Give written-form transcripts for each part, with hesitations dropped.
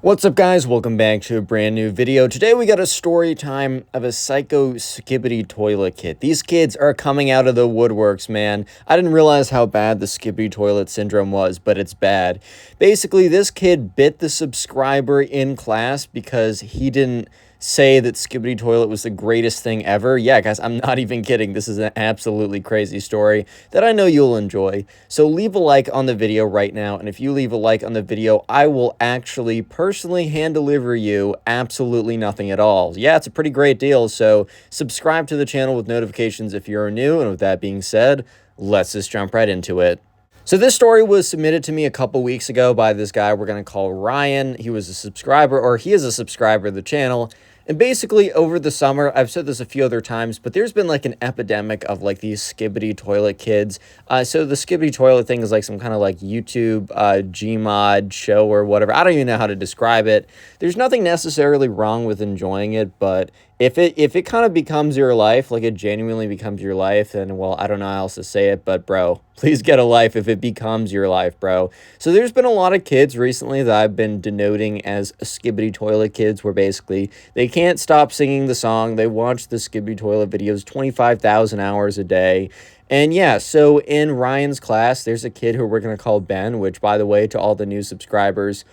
What's up, guys? Welcome back to a brand new video. Today we got a story time of a psycho Skibidi Toilet kid. These kids are coming out of the woodworks, man. I didn't realize how bad the Skibidi Toilet syndrome was, but it's bad. Basically, this kid bit the subscriber in class because he didn't say that Skibidi Toilet was the greatest thing ever. Yeah, guys, I'm not even kidding. This is an absolutely crazy story that I know you'll enjoy. So leave a like on the video right now, and if you leave a like on the video, I will actually personally hand deliver you absolutely nothing at all. Yeah, it's a pretty great deal, so subscribe to the channel with notifications if you're new, and with that being said, let's just jump right into it. So this story was submitted to me a couple weeks ago by this guy we're going to call Ryan. He was a subscriber, or he is a subscriber of the channel. And basically, over the summer, I've said this a few other times, but there's been like an epidemic of like these Skibidi Toilet kids. So the Skibidi Toilet thing is like some kind of like YouTube Gmod show or whatever. I don't even know how to describe it. There's nothing necessarily wrong with enjoying it, but if it kind of becomes your life, like it genuinely becomes your life, then, well, I don't know how else to say it, but bro, please get a life if it becomes your life, bro. So there's been a lot of kids recently that I've been denoting as Skibidi Toilet kids, where basically they can't stop singing the song. They watch the Skibidi Toilet videos 25,000 hours a day. And yeah, so in Ryan's class, there's a kid who we're going to call Ben, which, by the way, to all the new subscribers,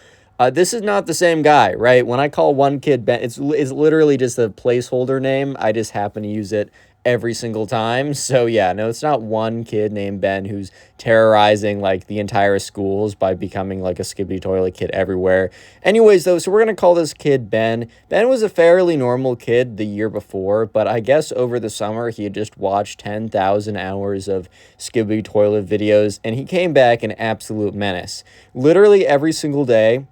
this is not the same guy, right? When I call one kid Ben, it's literally just a placeholder name. I just happen to use it every single time. So yeah, no, it's not one kid named Ben who's terrorizing like the entire schools by becoming like a Skibidi Toilet kid everywhere. Anyways, though, so we're going to call this kid Ben. Ben was a fairly normal kid the year before, but I guess over the summer he had just watched 10,000 hours of Skibidi Toilet videos, and he came back an absolute menace. Literally every single day,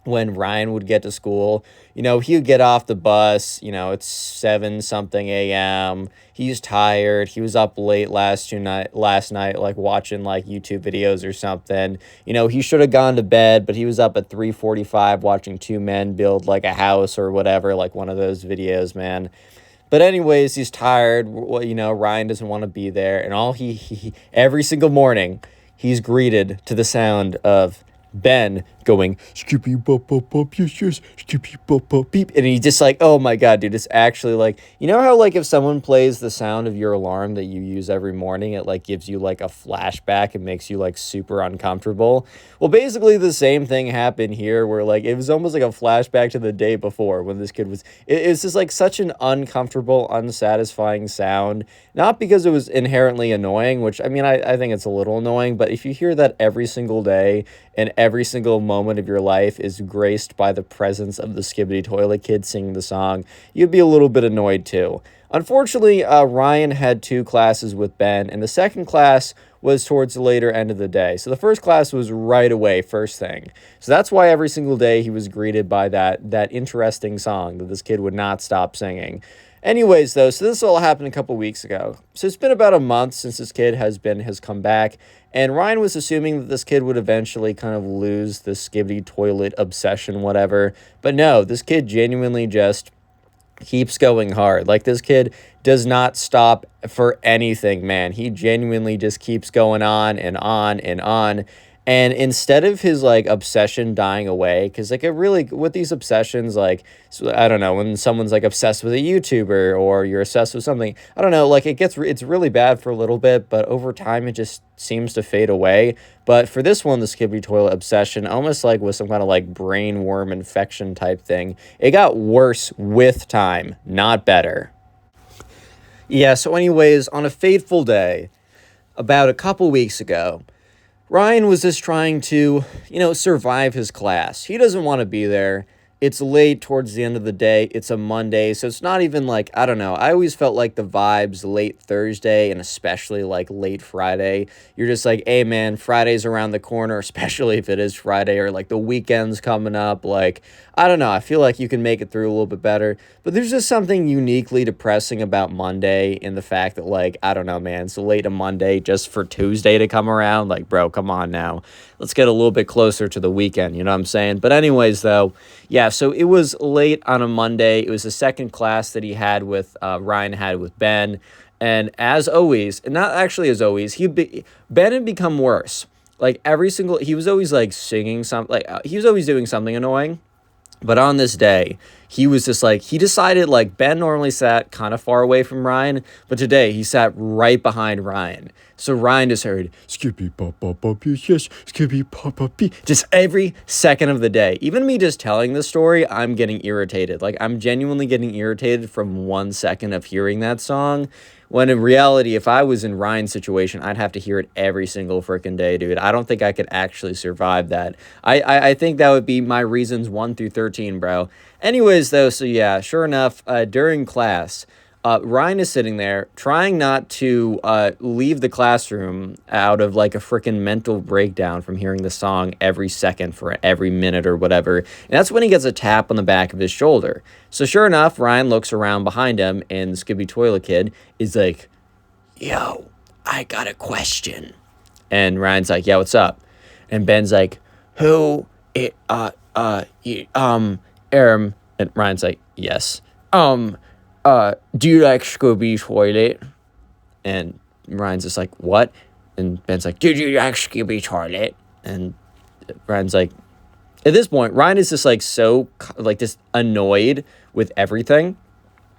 when Ryan would get to school, you know, he would get off the bus, you know, it's 7 something a.m. He's tired. He was up late last night, like watching like YouTube videos or something. You know, he should have gone to bed, but he was up at 3:45 watching two men build like a house or whatever, like one of those videos, man. But anyways, he's tired. Well, you know, Ryan doesn't want to be there, and all he every single morning, he's greeted to the sound of Ben going skippy bop bop bop yes skippy bop bop beep, and he's just like, oh my god, dude, it's actually like, you know how like if someone plays the sound of your alarm that you use every morning, it like gives you like a flashback and makes you like super uncomfortable. Well, basically the same thing happened here, where like it was almost like a flashback to the day before when this kid was, it's just like such an uncomfortable, unsatisfying sound. Not because it was inherently annoying, which I mean, I think it's a little annoying, but if you hear that every single day and every single moment of your life is graced by the presence of the Skibidi Toilet kid singing the song, you'd be a little bit annoyed too. Unfortunately, Ryan had 2 classes with Ben, and the second class was towards the later end of the day. So the first class was right away, first thing. So that's why every single day he was greeted by that interesting song that this kid would not stop singing. Anyways, though, so this all happened a couple weeks ago. So it's been about a month since this kid has come back, and Ryan was assuming that this kid would eventually kind of lose the Skibidi Toilet obsession, whatever. But no, this kid genuinely just keeps going hard. Like, this kid does not stop for anything, man. He genuinely just keeps going on and on and on. And instead of his like obsession dying away, because like it really, with these obsessions, like, so, I don't know, when someone's like obsessed with a YouTuber or you're obsessed with something, I don't know, like it's really bad for a little bit, but over time it just seems to fade away. But for this one, the Skibidi Toilet obsession, almost like with some kind of like brain worm infection type thing, it got worse with time, not better. Yeah, so anyways, on a fateful day, about a couple weeks ago, Ryan was just trying to, you know, survive his class. He doesn't want to be there. It's late towards the end of the day. It's a Monday, so it's not even like, I don't know. I always felt like the vibes late Thursday and especially like late Friday. You're just like, hey man, Friday's around the corner, especially if it is Friday, or like the weekend's coming up. Like, I don't know. I feel like you can make it through a little bit better. But there's just something uniquely depressing about Monday in the fact that, like, I don't know, man, it's late a Monday just for Tuesday to come around. Like, bro, come on now. Let's get a little bit closer to the weekend, you know what I'm saying? But anyways, though, yeah, so it was late on a Monday. It was the second class that Ryan had with Ben. And as always, and not actually as always, Ben had become worse. Like, he was always, like, singing something, like, he was always doing something annoying. But on this day, he was just like, he decided, like, Ben normally sat kind of far away from Ryan, but today he sat right behind Ryan. So Ryan just heard, skippy pop pop pop, yes, skippy pop pop, just every second of the day. Even me just telling this story, I'm getting irritated. Like, I'm genuinely getting irritated from 1 second of hearing that song. When in reality, if I was in Ryan's situation, I'd have to hear it every single freaking day, dude. I don't think I could actually survive that. I think that would be my reasons 1 through 13, bro. Anyways, though, so yeah, sure enough, during class, Ryan is sitting there trying not to leave the classroom out of like a freaking mental breakdown from hearing the song every second for every minute or whatever. And that's when he gets a tap on the back of his shoulder. So sure enough, Ryan looks around behind him and the Skibidi Toilet Kid is like, yo, I got a question. And Ryan's like, yeah, what's up? And Ben's like, and Ryan's like, yes. Do you like Skibidi Toilet? And Ryan's just like, what? And Ben's like, did you like Skibidi Toilet? And Ryan's like, at this point, Ryan is just like so, like, just annoyed with everything.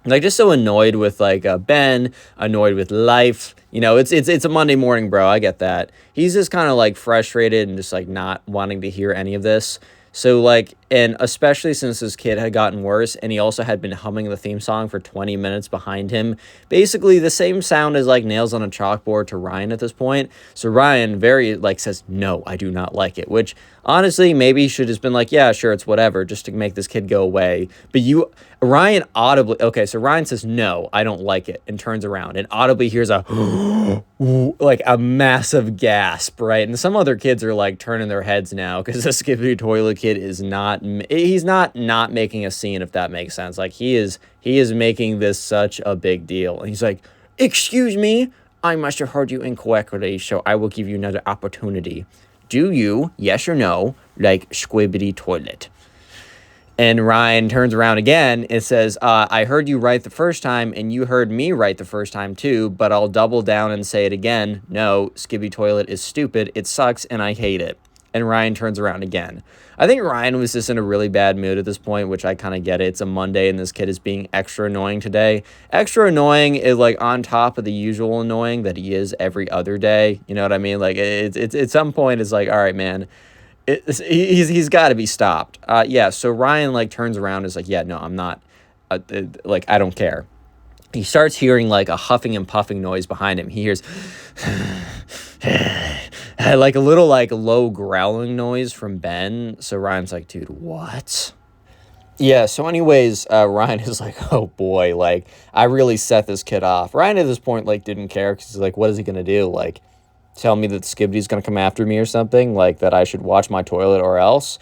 Like, just so annoyed with, like, Ben, annoyed with life. You know, it's a Monday morning, bro. I get that. He's just kind of, like, frustrated and just, like, not wanting to hear any of this. So, like, and especially since this kid had gotten worse, and he also had been humming the theme song for 20 minutes behind him. Basically, the same sound as, like, nails on a chalkboard to Ryan at this point. So Ryan very, like, says, no, I do not like it. Which, honestly, maybe he should have just been like, yeah, sure, it's whatever, just to make this kid go away. But Ryan audibly, okay, so Ryan says, no, I don't like it, and turns around, and audibly hears a, like, a massive gasp, right? And some other kids are, like, turning their heads now, because the Skibidi Toilet Kid is he's not making a scene, if that makes sense. Like, he is making this such a big deal. And he's like, excuse me, I must have heard you incorrectly, so I will give you another opportunity. Do you, yes or no, like Skibidi Toilet? And Ryan turns around again and says, I heard you right the first time, and you heard me right the first time too, but I'll double down and say it again. No, Skibidi Toilet is stupid, it sucks, and I hate it. And Ryan turns around again. I think Ryan was just in a really bad mood at this point, which I kind of get it. It's a Monday, and this kid is being extra annoying today. Extra annoying is, like, on top of the usual annoying that he is every other day. You know what I mean? Like, it's at some point, it's like, all right, man. He's got to be stopped. Yeah, so Ryan, like, turns around and is like, yeah, no, I'm not, like, I don't care. He starts hearing, like, a huffing and puffing noise behind him. He hears, like, a little, like, low growling noise from Ben. So Ryan's like, dude, what? Yeah, so anyways, Ryan is like, oh, boy, like, I really set this kid off. Ryan at this point, like, didn't care because he's like, what is he going to do? Like, tell me that Skibidi's going to come after me or something, like that I should watch my toilet or else.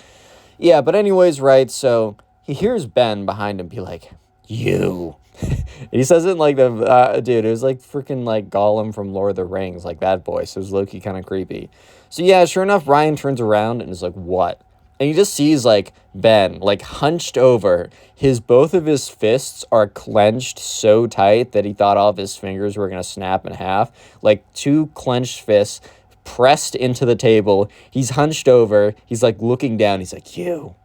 Yeah, but anyways, right, so he hears Ben behind him be like, you. He says it like the, dude, it was like freaking like Gollum from Lord of the Rings, like that voice. It was low-key kind of creepy. So yeah, sure enough, Ryan turns around and is like, what? And he just sees, like, Ben, like, hunched over. Both of his fists are clenched so tight that he thought all of his fingers were going to snap in half. Like, 2 clenched fists pressed into the table. He's hunched over. He's, like, looking down. He's like, you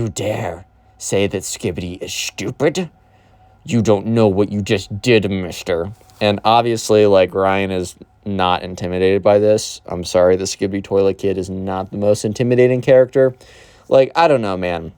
dare say that Skibidi is stupid? You don't know what you just did, mister. And obviously, like, Ryan is not intimidated by this. I'm sorry, the Skibidi Toilet Kid is not the most intimidating character. Like, I don't know, man.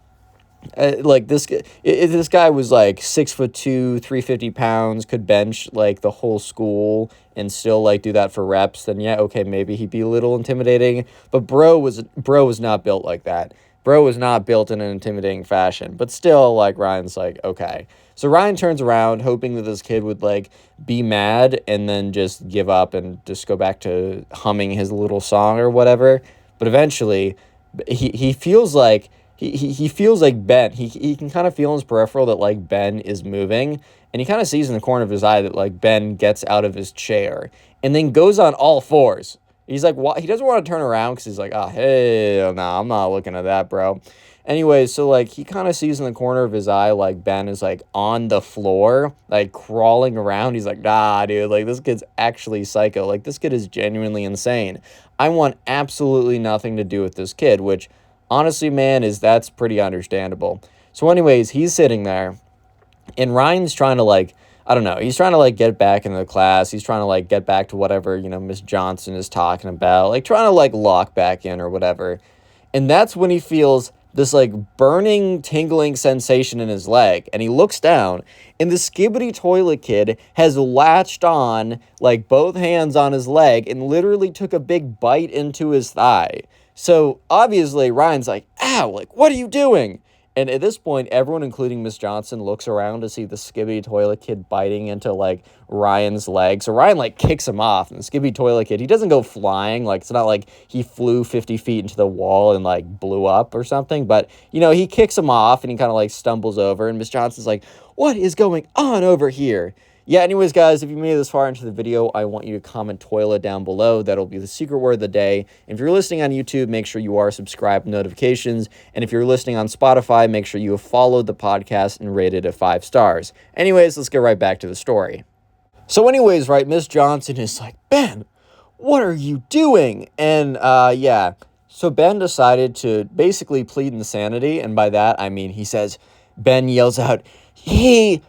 Like, this guy was, like, 6'2", 350 pounds, could bench, like, the whole school and still, like, do that for reps, then yeah, okay, maybe he'd be a little intimidating. But bro was not built like that. Bro was not built in an intimidating fashion. But still, like, Ryan's like, okay. So Ryan turns around, hoping that this kid would, like, be mad and then just give up and just go back to humming his little song or whatever. But eventually, he feels like he feels like Ben. He can kind of feel in his peripheral that, like, Ben is moving. And he kind of sees in the corner of his eye that, like, Ben gets out of his chair and then goes on all fours. He's like, he doesn't want to turn around because he's like, oh, hell no, I'm not looking at that, bro. Anyway, so, like, he kind of sees in the corner of his eye, like, Ben is, like, on the floor, like, crawling around. He's like, nah, dude, like, this kid's actually psycho. Like, this kid is genuinely insane. I want absolutely nothing to do with this kid, which, honestly, man, that's pretty understandable. So anyways, he's sitting there, and Ryan's trying to, like, I don't know, he's trying to, like, get back into the class. He's trying to, like, get back to whatever, Miss Johnson is talking about, like, trying to, like, lock back in or whatever. And that's when he feels this, like, burning, tingling sensation in his leg. And he looks down, and the Skibidi Toilet Kid has latched on, like, both hands on his leg and literally took a big bite into his thigh. So, obviously, Ryan's like, ow, like, what are you doing? And at this point, everyone, including Miss Johnson, looks around to see the Skibidi Toilet Kid biting into, like, Ryan's leg. So Ryan, like, kicks him off. And the Skibidi Toilet Kid, he doesn't go flying. Like, it's not like he flew 50 feet into the wall and, like, blew up or something. But, he kicks him off and he kind of, like, stumbles over. And Miss Johnson's like, what is going on over here? Yeah, anyways, guys, if you made it this far into the video, I want you to comment toilet down below. That'll be the secret word of the day. And if you're listening on YouTube, make sure you are subscribed, notifications. And if you're listening on Spotify, make sure you have followed the podcast and rated it 5 stars. Anyways, let's get right back to the story. So anyways, right, Miss Johnson is like, Ben, what are you doing? And, yeah, so Ben decided to basically plead insanity. And by that, I mean, Ben yells out, he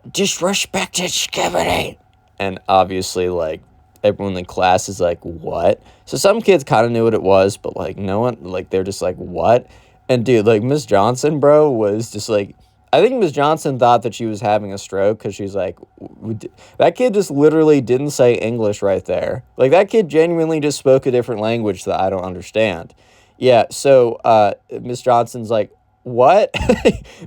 disrespected Skibidi. And obviously, like, everyone in the class is like, what? So some kids kind of knew what it was, but, like, no one, like, they're just like, what? And, dude, like, Miss Johnson, bro, was just like, I think Miss Johnson thought that she was having a stroke because she's like, that kid just literally didn't say English right there. Like, that kid genuinely just spoke a different language that I don't understand. Yeah, so Miss Johnson's like, what?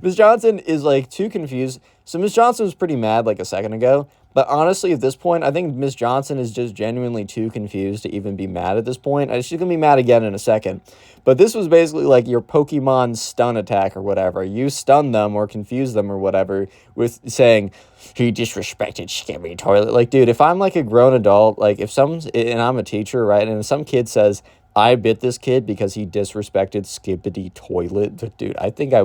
Miss Johnson is, like, too confused. So Miss Johnson was pretty mad, like, a second ago. But honestly, at this point, I think Miss Johnson is just genuinely too confused to even be mad at this point. She's going to be mad again in a second. But this was basically like your Pokemon stun attack or whatever. You stun them or confuse them or whatever with saying, he disrespected Skibidi Toilet. Like, dude, if I'm, like, a grown adult, like, and I'm a teacher, right, and some kid says, I bit this kid because he disrespected Skibidi Toilet, dude, I think I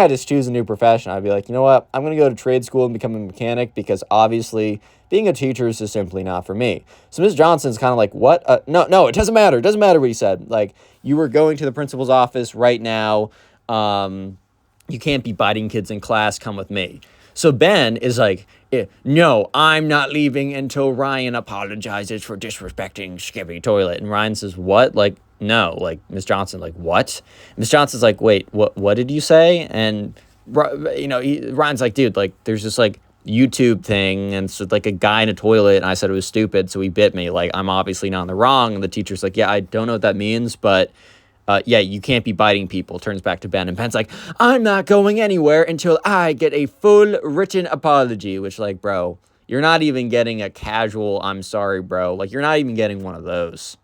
just choose a new profession. I'd be like, you know what? I'm going to go to trade school and become a mechanic because obviously being a teacher is just simply not for me. So Ms. Johnson's kind of like, what? No, it doesn't matter. It doesn't matter what he said. Like, you were going to the principal's office right now. You can't be biting kids in class. Come with me. So Ben is like, no, I'm not leaving until Ryan apologizes for disrespecting Skibidi Toilet. And Ryan says, what? Like, no, like, Miss Johnson, like, what? Miss Johnson's like, wait, what did you say? And, Ryan's like, dude, like, there's this, like, YouTube thing, and so, like, a guy in a toilet, and I said it was stupid, so he bit me. Like, I'm obviously not in the wrong. And the teacher's like, yeah, I don't know what that means, but, yeah, you can't be biting people. Turns back to Ben, and Ben's like, I'm not going anywhere until I get a full written apology, which, like, bro, you're not even getting a casual, I'm sorry, bro. Like, you're not even getting one of those.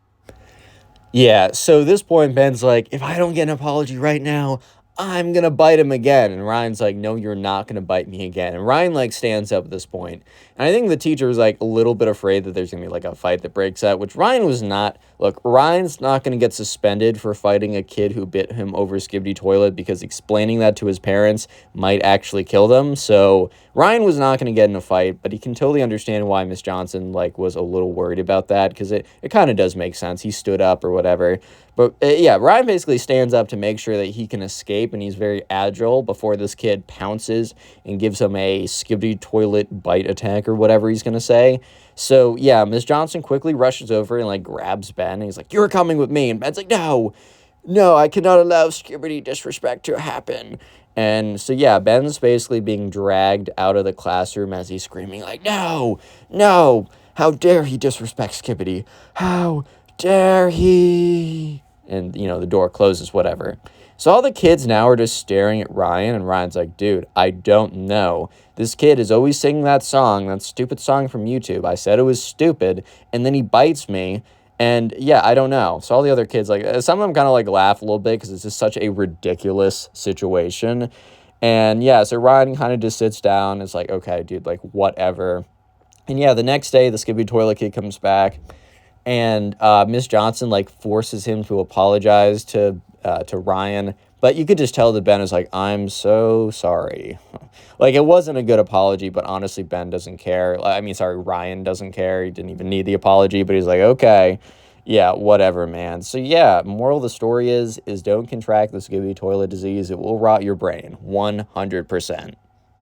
Yeah, so at this point, Ben's like, if I don't get an apology right now, I'm going to bite him again. And Ryan's like, no, you're not going to bite me again. And Ryan, like, stands up at this point. And I think the teacher was, like, a little bit afraid that there's going to be, like, a fight that breaks out, which Ryan was not. Look, Ryan's not going to get suspended for fighting a kid who bit him over Skibidi Toilet because explaining that to his parents might actually kill them. So Ryan was not going to get in a fight, but he can totally understand why Miss Johnson, like, was a little worried about that because it kind of does make sense. He stood up or whatever. But, yeah, Ryan basically stands up to make sure that he can escape, and he's very agile before this kid pounces and gives him a Skibidi Toilet bite attack or whatever he's going to say. So, yeah, Miss Johnson quickly rushes over and, like, grabs Ben, and he's like, you're coming with me. And Ben's like, no, I cannot allow Skibidi disrespect to happen. And so, yeah, Ben's basically being dragged out of the classroom as he's screaming, like, no, how dare he disrespect Skibidi? How dare he? And, the door closes, whatever. So all the kids now are just staring at Ryan, and Ryan's like, dude, I don't know. This kid is always singing that song, that stupid song from YouTube. I said it was stupid, and then he bites me, and yeah, I don't know. So all the other kids, like, some of them kind of, like, laugh a little bit because it's just such a ridiculous situation. And yeah, so Ryan kind of just sits down and is like, okay, dude, like, whatever. And yeah, the next day, the Skibidi Toilet Kid comes back, and Miss Johnson, like, forces him to apologize to Ryan, but you could just tell that Ben is like, I'm so sorry. Like, it wasn't a good apology, but honestly, Ben doesn't care. Ryan doesn't care. He didn't even need the apology, but he's like, okay. Yeah, whatever, man. So yeah, moral of the story is don't contract the Skibidi toilet disease. It will rot your brain, 100%.